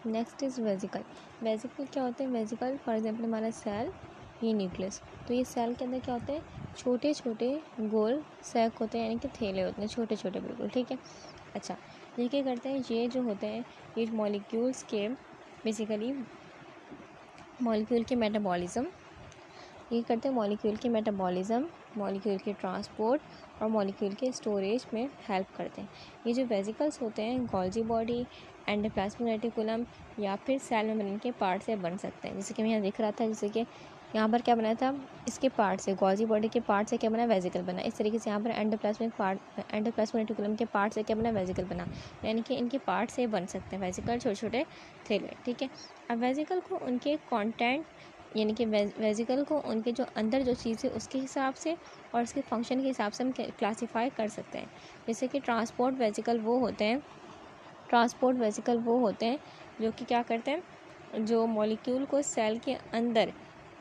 Next is vesicle. Vesicle क्या होते हैं? वेजिकल फॉर एग्जांपल हमारा सेल, ये न्यूक्लियस। तो ये सेल के अंदर क्या होते हैं? छोटे छोटे गोल सैक होते हैं, यानी कि थैले होते हैं छोटे छोटे बिल्कुल, ठीक है। अच्छा, ये क्या करते हैं? ये जो होते हैं ये मॉलिक्यूल्स के बेसिकली मॉलिक्यूल के मेटाबॉलिज्म, ये करते हैं मॉलिक्यूल के मेटाबॉलिज्म, मॉलिक्यूल के ट्रांसपोर्ट और मॉलिक्यूल के स्टोरेज में हेल्प करते हैं। ये जो वेजिकल्स होते हैं गोल्जी बॉडी, एंडोप्लाज्मिक रेटिकुलम या फिर सेल मेम्ब्रेन के पार्ट से बन सकते हैं। जैसे कि मैं यहाँ दिख रहा था, जैसे कि यहाँ पर क्या बना था? इसके पार्ट से, गोल्जी बॉडी के पार्ट से क्या बना? वेजिकल बना। इस तरीके से यहाँ पर एंडोप्लाज्मिक रेटिकुलम के पार्ट से क्या बना? वेजिकल बना। यानी कि इनके पार्ट से बन सकते हैं वेजिकल, छोटे छोटे थैले, ठीक है। अब वेजिकल को उनके कॉन्टेंट, यानी कि वेजिकल को उनके जो अंदर जो चीज़ है उसके हिसाब से और उसके फंक्शन के हिसाब से हम क्लासीफाई कर सकते हैं। जैसे कि ट्रांसपोर्ट वेजिकल वो होते हैं जो कि क्या करते हैं? जो मॉलिक्यूल को सेल के अंदर,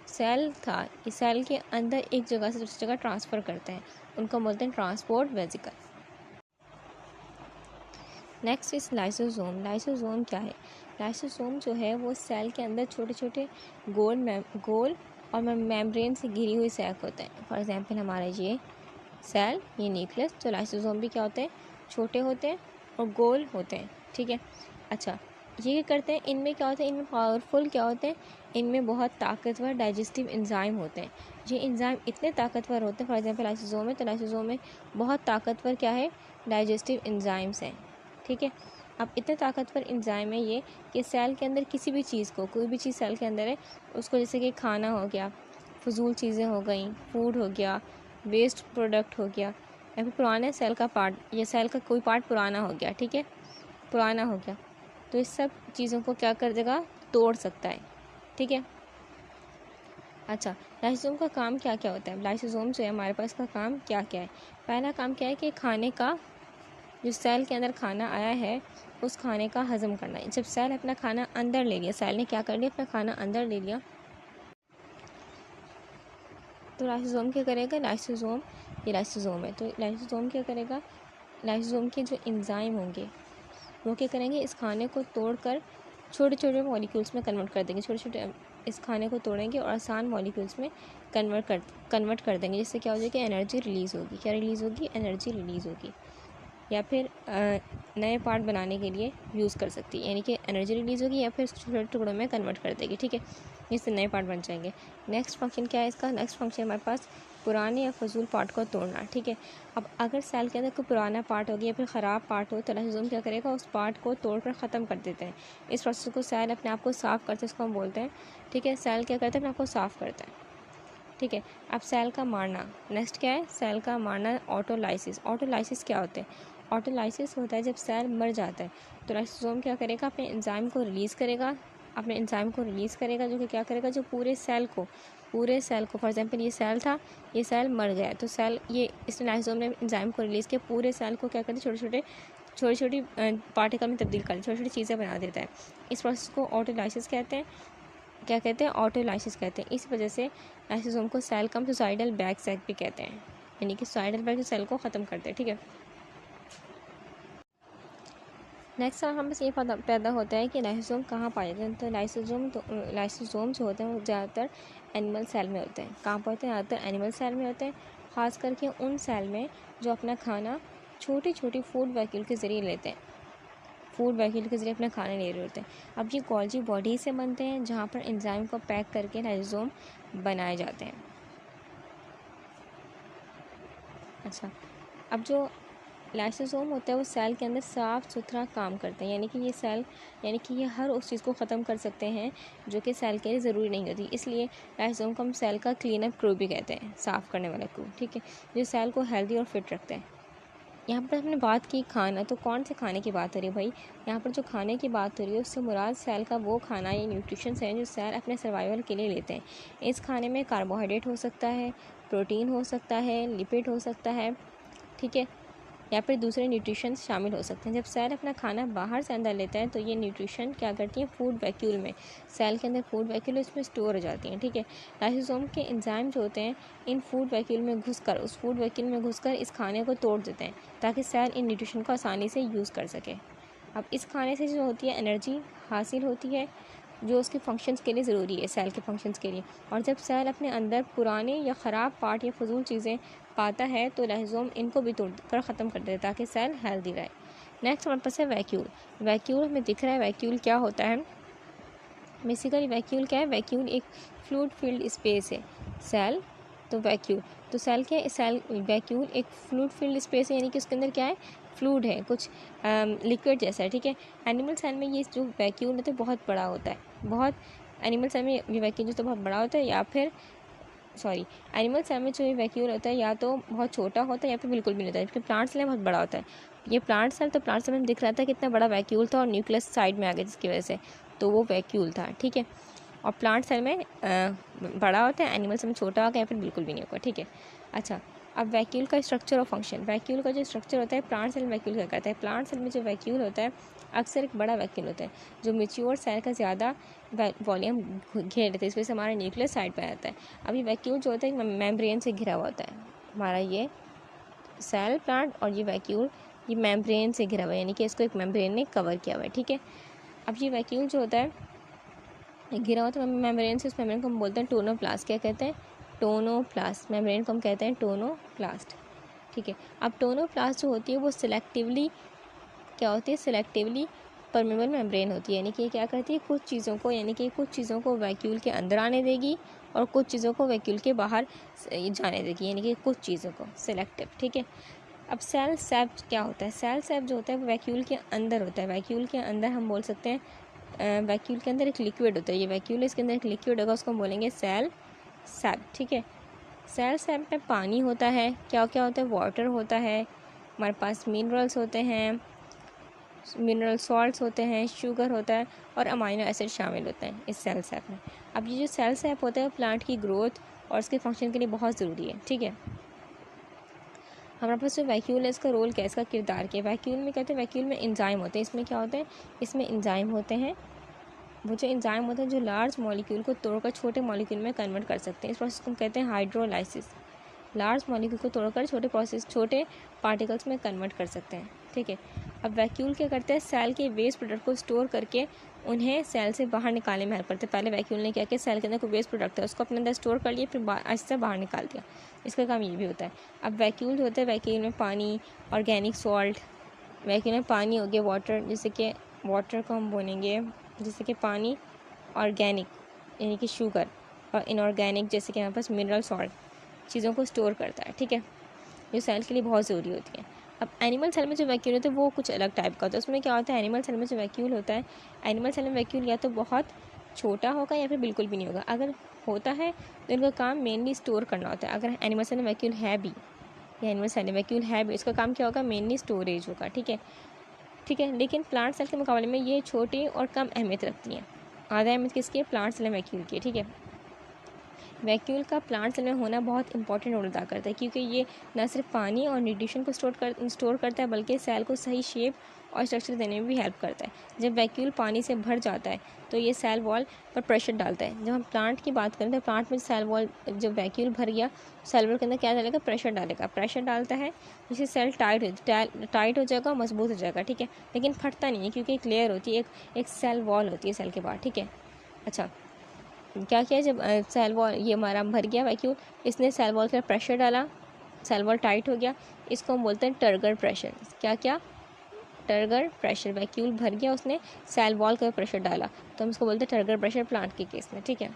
सेल था, इस सेल के अंदर एक जगह से दूसरी जगह ट्रांसफ़र करते हैं, उनको बोलते हैं transport vesicle. Next is lysosome. Lysosome क्या है? लाइसोसोम जो है वो सेल के अंदर छोटे छोटे गोल और मेम्ब्रेन से घिरी हुई सैक होते हैं। फॉर एग्जांपल हमारा ये सेल, ये न्यूक्लियस। तो लाइसोसोम भी क्या होते हैं? छोटे होते हैं और गोल होते हैं, ठीक है। अच्छा, ये क्या करते हैं? इनमें क्या होता है? इनमें पावरफुल क्या होते हैं? इनमें बहुत ताकतवर डाइजेस्टिव एंजाइम होते हैं। ये एंजाइम इतने ताकतवर होते हैं, फॉर एग्जांपल लाइसोसोम है, तो लाइसोसोम में बहुत ताकतवर क्या है? डाइजेस्टिव एंजाइम्स हैं, ठीक है। अब इतने ताकतवर एंजाइम है ये कि सेल के अंदर किसी भी चीज़ को, कोई भी चीज़ सेल के अंदर है उसको, जैसे कि खाना हो गया, फजूल चीज़ें हो गई, फूड हो गया, वेस्ट प्रोडक्ट हो गया, या फिर पुराने सेल का पार्ट, या सेल का कोई पार्ट पुराना हो गया, ठीक है, पुराना हो गया, तो इस सब चीज़ों को क्या कर देगा? तोड़ सकता है, ठीक है। अच्छा, लाइसोसोम का काम क्या क्या होता है? लाइसोसोम जो है हमारे पास का काम क्या क्या है? पहला काम क्या है कि खाने का, जो सेल के अंदर खाना आया है उस खाने का हज़म करना है। जब सेल अपना खाना अंदर ले लिया, सेल ने क्या कर लिया? अपना खाना अंदर ले लिया, तो लाइसोसोम क्या करेगा? ये लाइसोसोम है, तो लाइसोसोम क्या करेगा? लाइसोसोम के जो एंजाइम होंगे वो क्या करेंगे? इस खाने को तोड़कर छोटे छोटे मॉलिक्यूल्स में कन्वर्ट कर देंगे। छोटे छोटे इस खाने को तोड़ेंगे और आसान मॉलिक्यूल्स में कन्वर्ट कर देंगे, जिससे क्या हो जाएगा? एनर्जी रिलीज़ होगी। क्या रिलीज़ होगी? एनर्जी रिलीज़ होगी, या फिर नए पार्ट बनाने के लिए यूज़ कर सकती है, यानी कि एनर्जी रिलीज़ होगी या फिर छोटे छोटे टुकड़ों में कन्वर्ट कर देगी, ठीक है। इससे नए पार्ट बन जाएंगे। नेक्स्ट फंक्शन क्या है इसका? नेक्स्ट फंक्शन हमारे पास पुराने या फजूल पार्ट को तोड़ना, ठीक है। अब अगर सेल के अंदर कोई पुराना पार्ट हो गया या फिर ख़राब पार्ट हो, तो लाइसोसोम क्या करेगा? उस पार्ट को तोड़कर ख़त्म कर देते हैं। इस प्रोसेस को सेल अपने आप को साफ़ करते हैं, इसको हम बोलते हैं, ठीक है। सेल क्या करता है? अपने आप को साफ़ करता है, ठीक है। अब सेल का मारना, नेक्स्ट क्या है? सेल का मारना ऑटोलाइसिस। ऑटोलाइसिस क्या होता है? ऑटोलाइसिस होता है जब सेल मर जाता है, तो लाइसोसोम क्या करेगा? अपने एंजाइम को रिलीज़ करेगा, जो कि क्या करेगा? जो पूरे सेल को, फॉर एग्जांपल ये सेल था, ये सेल मर गया, तो सेल, ये इसने लाइसोसोम ने एंजाइम को रिलीज़ किया, पूरे सेल को क्या करते? छोटे छोटी पार्टिकल में तब्दील कर, छोटी छोटी चीज़ें बना देता है। इस प्रोसेस को ऑटोलाइसिस कहते हैं। क्या कहते हैं? ऑटोलाइसिस कहते हैं। इस वजह से लाइसोसोम को सेल का सुसाइडल बैक सैक भी कहते हैं, यानी कि सुसाइडल बैक सेल को ख़त्म करते हैं, ठीक है। नेक्स्ट हम बस ये पैदा होता है कि लाइसोसोम कहाँ पाए जाते हैं? तो लाइसोसोम जो होते हैं वो ज़्यादातर एनिमल सेल में होते हैं। कहाँ पर होते हैं? ज़्यादातर एनिमल सेल में होते हैं, ख़ास करके उन सेल में जो अपना खाना छोटी छोटी फूड वैक्यूल के ज़रिए लेते हैं, अपना खाना ले रहे होते हैं। अब ये गोल्जी बॉडी से बनते हैं, जहाँ पर एंजाइम को पैक करके लाइसोसोम बनाए जाते हैं। अच्छा, अब जो लाइसोसोम होता है वो सेल के अंदर साफ़ सुथरा काम करते हैं, यानी कि ये हर उस चीज़ को ख़त्म कर सकते हैं जो कि सेल के लिए ज़रूरी नहीं होती। इसलिए लाइसोसोम को हम सेल का क्लीनअप क्रू भी कहते हैं, साफ़ करने वाला क्रू, ठीक है, जो सेल को हेल्दी और फिट रखते हैं। यहाँ पर हमने बात की खाना, तो कौन से खाने की बात हो रही है भाई? यहाँ पर जो खाने की बात हो रही है उससे मुराद सेल का वो खाना या न्यूट्रिशंस हैं जो सेल अपने सर्वाइवल के लिए लेते हैं। इस खाने में कार्बोहाइड्रेट हो सकता है, प्रोटीन हो सकता है, लिपिड हो सकता है, ठीक है, या फिर दूसरे न्यूट्रिशंस शामिल हो सकते हैं। जब सेल अपना खाना बाहर से अंदर लेता है तो ये न्यूट्रिशन क्या करती हैं? फूड वैक्यूल में, सेल के अंदर फूड वैक्यूल उसमें स्टोर हो जाती हैं, ठीक है। लाइसोसोम के एंजाइम जो होते हैं इन फूड वैक्यूल में घुसकर इस खाने को तोड़ देते हैं ताकि सेल इन न्यूट्रिशन को आसानी से यूज़ कर सके। अब इस खाने से जो होती है एनर्जी हासिल होती है जो उसके फंक्शंस के लिए ज़रूरी है, सेल के फंक्शंस के लिए। और जब सेल अपने अंदर पुराने या ख़राब पार्ट या फजूल चीज़ें पाता है तो लाइसोम इनको भी तोड़ कर ख़त्म कर देता है ताकि सेल हेल्दी रहे। नेक्स्ट हमारे पास है वैक्यूल। वैक्यूल हमें दिख रहा है, वैक्यूल क्या होता है? बेसिकली वैक्यूल क्या है? वैक्यूल एक फ्लूइड फील्ड स्पेस है। सेल तो वैक्यूल, तो सेल वैक्यूल एक फ्लूइड फील्ड स्पेस है, यानी कि उसके अंदर क्या है? फ्लूइड है, कुछ लिक्विड जैसा है, ठीक है। एनिमल सेल में ये जो वैक्यूल होता है बहुत बड़ा होता है, बहुत एनिमल सेल में ये वैक्यूल जो तो बहुत बड़ा होता है, या फिर एनिमल सेल में जो ये वैक्यूल होता है या तो बहुत छोटा होता है या फिर बिल्कुल भी नहीं होता है, जबकि प्लांट सेल में बहुत बड़ा होता है। ये प्लांट सेल, तो प्लांट सेल में दिख रहा था कितना बड़ा वैक्यूल था और न्यूक्लियस साइड में आ गया जिसकी वजह से, तो वो वैक्यूल था, ठीक है। और प्लांट सेल में बड़ा होता है, एनिमल सेल में छोटा होगा या फिर बिल्कुल भी नहीं होगा, ठीक है। अच्छा, अब वैक्यूल का स्ट्रक्चर और फंक्शन। वैक्यूल का जो स्ट्रक्चर होता है, प्लांट सेल में वैक्यूल क्या करता है? प्लांट सेल में जो वैक्यूल होता है अक्सर एक बड़ा वैक्यूल होता है जो मेच्योर सेल का ज़्यादा वॉल्यूम घेर लेते हैं, इस वजह से हमारा न्यूक्लियस साइड पर आता है। अब ये वैक्यूल जो होता है मेम्ब्रेन से घिरा हुआ होता है, हमारा ये सेल प्लांट और ये वैक्यूल ये मेम्ब्रेन से घिरा हुआ है, यानी कि इसको एक मेम्ब्रेन ने कवर किया हुआ है, ठीक है। अब ये वैक्यूल जो होता है घिरा हुआ था मेम्ब्रेन से, उस मेम्ब्रेन को हम बोलते हैं टोनोप्लास्ट। क्या कहते हैं? टोनोप्लास्ट। मेम्ब्रेन को हम कहते हैं टोनोप्लास्ट, ठीक है। अब टोनोप्लास्ट जो होती है वो सिलेक्टिवली क्या होती है? सिलेक्टिवली परमेबल मेम्ब्रेन होती है, यानी कि क्या करती है? कुछ चीज़ों को वैक्यूल के अंदर आने देगी और कुछ चीज़ों को वैक्यूल के बाहर जाने देगी, यानी कि कुछ चीज़ों को सिलेक्टिव, ठीक है। अब सेल सैप क्या होता है? सेल सैप जो होता है वो वैक्यूल के अंदर होता है। वैक्यूल के अंदर हम बोल सकते हैं वैक्यूल के अंदर एक लिक्विड होता है, ये वैक्यूल है, इसके अंदर एक लिक्विड होगा, उसको हम बोलेंगे सेल सैप, ठीक है। सेल सैप में पानी होता है, क्या क्या होता है? वाटर होता है, हमारे पास मिनरल्स होते हैं, मिनरल सॉल्ट्स होते हैं, शुगर होता है और अमाइनो एसिड शामिल होते हैं इस सेल सैप में। अब ये जो सेल सैप होता है वो प्लांट की ग्रोथ और उसके फंक्शन के लिए बहुत ज़रूरी है, ठीक है। हमारे पास जो वैक्यूल है इसका रोल क्या है, इसका किरदार क्या है? वैक्यूल में कहते हैं, वैक्यूल में एंजाइम होते हैं। इसमें क्या होता है? इसमें एंजाइम होते हैं, वो जो एंजाइम होते हैं जो लार्ज मॉलिक्यूल को तोड़कर छोटे मॉलिक्यूल में कन्वर्ट कर सकते हैं। इस प्रोसेस को हम कहते हैं हाइड्रोलाइसिस। लार्ज मॉलिक्यूल को तोड़कर छोटे पार्टिकल्स में कन्वर्ट कर सकते हैं, ठीक है। अब वैक्यूल क्या करते हैं? सेल के वेस्ट प्रोडक्ट को स्टोर करके उन्हें सेल से बाहर निकालने में हेल्प करते हैं। पहले वैक्यूल ने क्या किया? सेल के अंदर कोई वेस्ट प्रोडक्ट है उसको अपने अंदर स्टोर कर लिया, फिर ऐसे बाहर निकाल दिया, इसका काम ये भी होता है। अब वैक्यूल जो होता है, वैक्यूल में पानी, ऑर्गेनिक सॉल्ट, वैक्यूल में पानी हो गया, वाटर, जैसे कि वाटर को हम बोलेंगे जैसे कि पानी, ऑर्गेनिक यानी कि शुगर, और इनऑर्गेनिक जैसे कि हमारे पास मिनरल सॉल्ट चीज़ों को स्टोर करता है, ठीक है, जो सेल के लिए बहुत ज़रूरी होती है। अब एनिमल सेल में जो वैक्यूल होता है वो कुछ अलग टाइप का होता है। उसमें क्या होता है? एनिमल सेल में जो वैक्यूल होता है, एनिमल सेल में वैक्यूल या तो बहुत छोटा होगा या फिर बिल्कुल भी नहीं होगा। अगर होता है तो इनका काम मेनली स्टोर करना होता है। अगर एनिमल सेल में वैक्यूल है भी, या एनिमल सेल में वैक्यूल है भी, इसका काम क्या होगा? मेनली स्टोरेज होगा, ठीक है, ठीक है। लेकिन प्लांट सेल के मुकाबले में ये छोटी और कम अहमियत रखती हैं। आधा अहमियत किसकी है? प्लांट सेल में वैक्यूल की, ठीक है। वैक्यूल का प्लांट सेल में होना बहुत इंपॉर्टेंट रोल अदा करता है, क्योंकि ये न सिर्फ पानी और न्यूट्रिशन को स्टोर करता है बल्कि सेल को सही शेप और स्ट्रक्चर देने में भी हेल्प करता है। जब वैक्यूल पानी से भर जाता है तो ये सेल वॉल पर प्रेशर डालता है। जब हम प्लांट की बात करें तो प्लांट में सेल वॉल, जब वैक्यूल भर गया सेल वॉल के अंदर क्या डालेगा? प्रेशर डालेगा, प्रेशर डालता है जिससे सेल टाइट हो जाएगा, मजबूत हो जाएगा, ठीक है। लेकिन फटता नहीं है क्योंकि एक लेयर होती है, एक सेल वॉल होती है सेल के बाहर, ठीक है। अच्छा, क्या किया? जब सेल वॉल ये हमारा भर गया वैक्यूल, इसने सेल वॉल पर प्रेशर डाला, सेल वॉल टाइट हो गया, इसको हम बोलते हैं टर्गर प्रेशर। क्या क्या? Turgor pressure. वैक्यूल भर गया, उसने सेल वॉल का प्रेशर डाला, तो हम इसको बोलते हैं टर्गर प्रेशर प्लांट के केस में, ठीक है।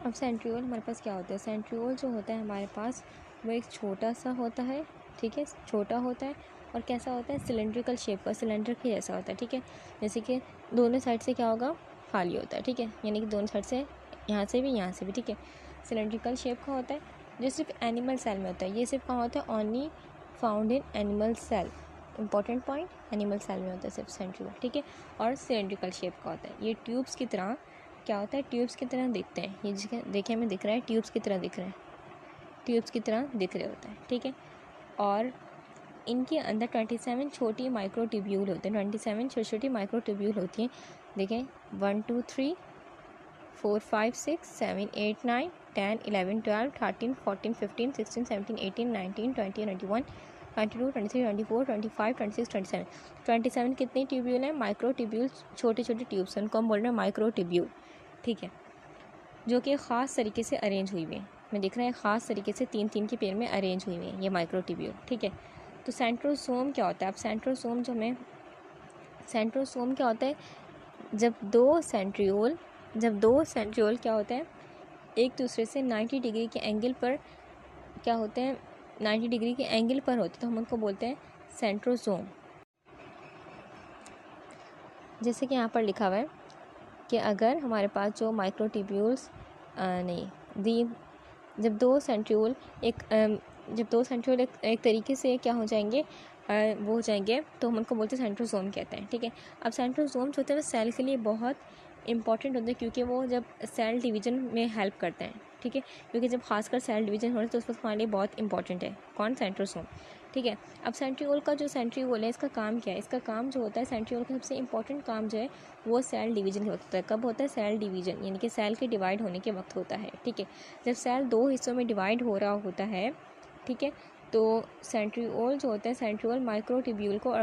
अब सेंट्रियोल हमारे पास क्या होता है? सेंट्रियोल जो होता है हमारे पास वो एक छोटा सा होता है, ठीक है, छोटा होता है और कैसा होता है? सिलेंड्रिकल शेप का, सिलेंडर के जैसा होता है, ठीक है। जैसे कि दोनों साइड से क्या होगा? खाली होता है, ठीक है, यानी कि दोनों साइड से, यहाँ से भी यहाँ से भी, ठीक है। सिलेंड्रिकल शेप का होता है, जो सिर्फ एनिमल सेल में होता है। ये सिर्फ कहाँ होता है? Only found in animal cell. Important point, animal cell में होता है सिर्फ सेंट्रियोल, ठीक है। और सिलेंड्रिकल शेप का होता है, ये ट्यूब्स की तरह क्या होता है? ट्यूब्स की तरह दिखते हैं। ये देखिए हमें दिख रहा है, ट्यूब्स की तरह दिख रहे हैं, ट्यूब्स की तरह दिख रहे होते हैं, ठीक है। और इनके अंदर 27 छोटी माइक्रो ट्यूब्यूल होते हैं, 27 छोटी छोटी माइक्रो ट्यूब्यूल होती हैं। देखें 1 2 3 4 5 6 7 8 9 10 11 12 13 14 15 16 17 18 19 20 21 22, 23, 24, 25, 26, 27। 27 कितनी ट्यूब्यूल हैं? माइक्रो ट्यूब्यूल, छोटे छोटे ट्यूब्स हैं, उनको हम बोल रहे हैं माइक्रो ट्यूब्यूल, ठीक है, जो कि ख़ास तरीके से अरेंज हुई हुई है। मैं देख रहा है ख़ास तरीके से 3-3 के पेयर में अरेंज हुई हुई है ये माइक्रो ट्यूब्यूल, ठीक है। तो सेंट्रोसोम क्या होता है? अब सेंट्रोसोम क्या होता है? जब दो सेंट्रियोल क्या होते हैं, एक दूसरे से 90 डिग्री के एंगल पर क्या होते हैं, 90 डिग्री के एंगल पर होते हैं, तो हम उनको बोलते हैं सेंट्रोसोम। जैसे कि यहाँ पर लिखा हुआ है कि अगर हमारे पास जो माइक्रोट्यूब्यूल्स जब दो सेंट्रियोल एक तरीके से क्या हो जाएंगे, वो हो जाएंगे, तो हम उनको बोलते हैं सेंट्रोसोम कहते हैं, ठीक है। अब सेंट्रोसोम जो होते हैं वो सेल के लिए बहुत इंपॉर्टेंट होते हैं, क्योंकि वो जब सेल डिवीज़न में हेल्प करते हैं, ठीक है, क्योंकि जब खासकर सेल डिवीज़न हो रहा है तो उस वक्त हमारे लिए बहुत इंपॉर्टेंट है कौन? सेंट्रोसोम, ठीक है। अब सेंट्रियोल है, इसका काम क्या है? इसका काम जो होता है, सेंट्रियोल का सबसे इंपॉर्टेंट काम जो है वो सेल डिवीज़न के वक्त होता है। कब होता है? सेल डिवीज़न, यानी कि सेल के डिवाइड होने के वक्त होता है, ठीक है। जब सेल 2 हिस्सों में डिवाइड हो रहा होता है, ठीक है, तो सेंट्रियोल जो होता है, सेंट्रियोल माइक्रोट्यूब्यूल को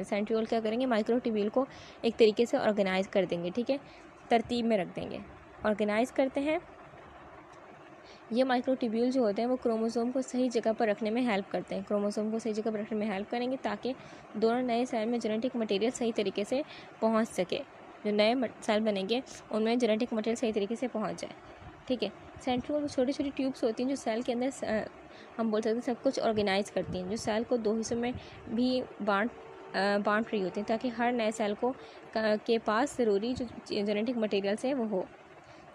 सेंट्रियोल क्या करेंगे? माइक्रोट्यूब्यूल को एक तरीके से ऑर्गेनाइज कर देंगे, ठीक है, तरतीब में रख देंगे, ऑर्गेनाइज करते हैं। ये माइक्रोट्यूब्यूल जो होते हैं वो क्रोमोसोम को सही जगह पर रखने में हेल्प करते हैं, क्रोमोसोम को सही जगह पर रखने में हेल्प करेंगे ताकि दोनों नए सेल में जेनेटिक मटेरियल सही तरीके से पहुंच सके। जो नए सेल बनेंगे उनमें जेनेटिक मटेरियल सही तरीके से पहुंच जाए, ठीक है। सेंट्रियोल में छोटी छोटी ट्यूब्स होती हैं जो सेल के अंदर हम बोल सकते हैं सब कुछ ऑर्गेनाइज करती हैं, जो सेल को 2 हिस्सों में भी बांट रही होती हैं, ताकि हर नए सेल को के पास ज़रूरी जो जेनेटिक मटेरियल्स हैं वो हो।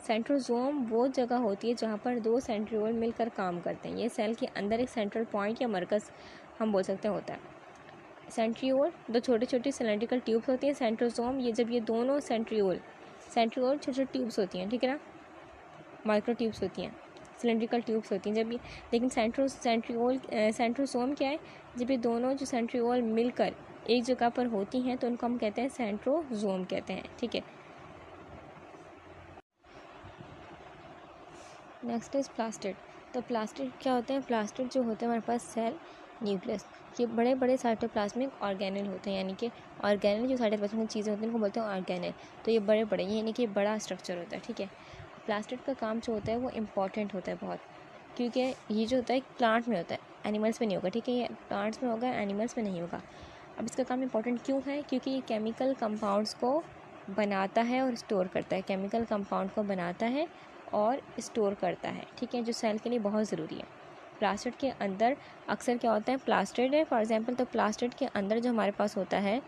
सेंट्रोसोम वो जगह होती है जहाँ पर 2 सेंट्रियोल मिलकर काम करते हैं। ये सेल के अंदर एक सेंट्रल पॉइंट या मरकज़ हम बोल सकते हैं होता है। सेंट्रियोल 2 छोटी छोटी सिलेंड्रिकल ट्यूब्स होती हैं। सेंट्रोसोम ये दोनों सेंट्रियोल छोटी छोटी ट्यूब्स होती हैं, ठीक है ना, माइक्रो ट्यूब्स होती हैं, सिलेंड्रिकल ट्यूब्स होती हैं। जब ये लेकिन सेंट्रोसोम क्या है? जब ये दोनों जो सेंट्रियोल मिलकर एक जगह पर होती हैं तो उनको हम कहते हैं सेंट्रोसोम कहते हैं, ठीक है। Next is plastid. तो प्लास्टिड क्या होते हैं? प्लास्टिड जो होते हैं हमारे पास सेल न्यूक्लियस, ये बड़े बड़े साइटोप्लाज्मिक ऑर्गेनेल होते हैं, यानी कि ऑर्गेनेल जो साइटोप्लाज्मिक चीज़ें होती हैं उनको बोलते हैं ऑर्गेनेल। तो ये बड़े बड़े यानी कि बड़ा स्ट्रक्चर होता है, ठीक है। प्लास्टिड का काम जो होता है वो इम्पॉर्टेंट होता है बहुत, क्योंकि ये जो होता है प्लांट में होता है, एनिमल्स में नहीं होगा, ठीक है, ये प्लांट्स में होगा, एनिमल्स में नहीं होगा। अब इसका काम इम्पॉर्टेंट क्यों है? क्योंकि ये केमिकल कंपाउंड्स को बनाता है और स्टोर करता है, केमिकल कंपाउंड को बनाता है और स्टोर करता है, ठीक है, जो सेल के लिए बहुत ज़रूरी है। प्लास्टिड के अंदर अक्सर क्या होता है? प्लास्टिड है फॉर एग्जांपल, तो प्लास्टिड के अंदर जो हमारे पास होता है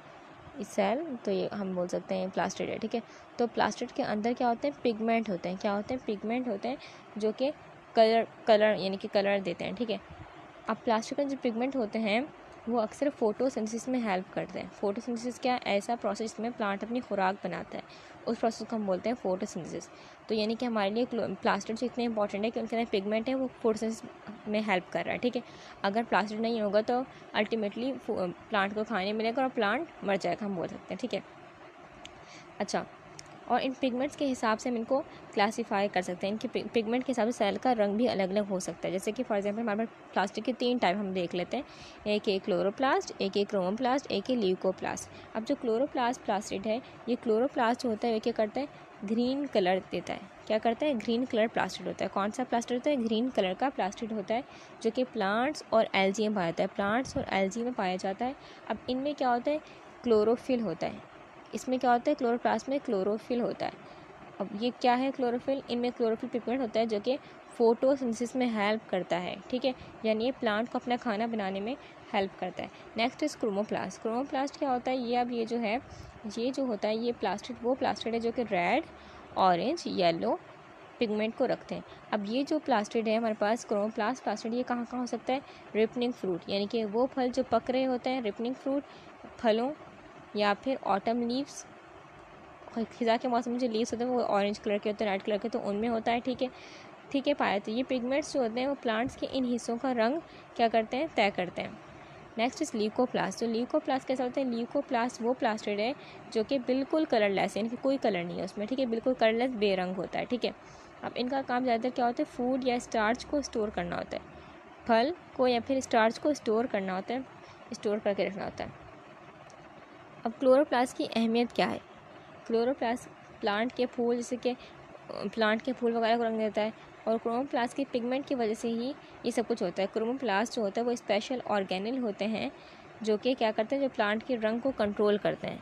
इस सेल, तो ये हम बोल सकते हैं प्लास्टिड है, ठीक है। तो प्लास्टिड के अंदर क्या होते हैं? पिगमेंट होते हैं। क्या होते हैं? पिगमेंट होते हैं, जो कि कलर यानी कि कलर देते हैं, ठीक है। अब प्लास्टिड के जो पिगमेंट होते हैं वो अक्सर फोटोसिंथेसिस में हेल्प करते हैं। फोटोसिंथेसिस क्या? ऐसा प्रोसेस जिसमें प्लांट अपनी खुराक बनाता है, उस प्रोसेस को हम बोलते हैं फोटोसिंथेसिस। तो यानी कि हमारे लिए प्लास्टिड जो इतने इंपॉर्टेंट है कि उनके अंदर पिगमेंट है, वो फोटोसिंथेसिस में हेल्प कर रहा है, ठीक है। अगर प्लास्टिड नहीं होगा तो अल्टीमेटली प्लांट को खाने मिलेगा और प्लांट मर जाएगा, हम बोल सकते हैं, ठीक है। अच्छा, और इन पिगमेंट्स के हिसाब से हम इनको क्लासीफाई कर सकते हैं। इनके पिगमेंट के हिसाब से सेल का रंग भी अलग अलग हो सकता है। जैसे कि फॉर एग्जांपल हमारे पास प्लास्टिक के 3 टाइप हम देख लेते हैं, एक है क्लोरोप्लास्ट, एक है क्रोमोप्लास्ट, एक है ल्यूकोप्लास्ट। अब जो क्लोरोप्लास्ट प्लास्टिड है, ये क्लोरोप्लास्ट जो होता है वो क्या करता है? ग्रीन कलर देता है। क्या करता है? ग्रीन कलर प्लास्टिड होता है। कौन सा प्लास्टिड होता है? ग्रीन कलर का प्लास्टिड होता है, जो कि प्लांट्स और एल्गी में पाया जाता है, प्लांट्स और एल्गी में पाया जाता है। अब इनमें क्या होता है? क्लोरोफिल होता है। इसमें क्या होता है? क्लोरोप्लास्ट में क्लोरोफिल होता है। अब ये क्या है? क्लोरोफिल, इनमें क्लोरोफिल पिगमेंट होता है जो कि फोटोसिंथेसिस में हेल्प करता है, ठीक है, यानी ये प्लांट को अपना खाना बनाने में हेल्प करता है। Next is chromoplast. क्रोमोप्लास्ट क्या होता है? ये अब ये जो होता है, ये प्लास्टिड वो प्लास्टिड है जो कि रेड, ऑरेंज, येलो पिगमेंट को रखते हैं। अब ये जो प्लास्टिड है हमारे पास, क्रोमोप्लास्ट प्लास्टिड, ये कहाँ कहाँ हो सकता है? रिपनिंग फ्रूट, यानी कि वो फल जो पक रहे होते हैं, रिपनिंग फ्रूट फलों, या फिर ऑटम लीव्स, खिज़ा के मौसम में जो लीव्स होते हैं वो ऑरेंज कलर के होते हैं, रेड कलर के, तो उनमें होता है, ठीक है पाया। तो ये पिगमेंट्स जो होते हैं वो प्लांट्स के इन हिस्सों का रंग क्या करते हैं? तय करते हैं। Next is leucoplast. तो ल्यूकोप्लास्ट कैसा होता है? ल्यूकोप्लास्ट वो प्लास्टिड है जो कि बिल्कुल कलरलेस, यानी कि कोई कलर नहीं है उसमें, ठीक है, बिल्कुल कलरलेस बेरंग होता है, ठीक है। अब इनका काम ज़्यादातर क्या होता है? फूड या स्टार्च को स्टोर करना होता है। फल को या फिर स्टार्च को स्टोर करना होता है, स्टोर करके रखना होता है। अब क्लोरोप्लास्ट की अहमियत क्या है? क्लोरोप्लास्ट प्लांट के फूल वगैरह को रंग देता है, और क्रोमोप्लास्ट की पिगमेंट की वजह से ही ये सब कुछ होता है। क्रोमोप्लास्ट जो होता है वो स्पेशल ऑर्गेनेल होते हैं जो कि क्या करते हैं, जो प्लांट के रंग को कंट्रोल करते हैं।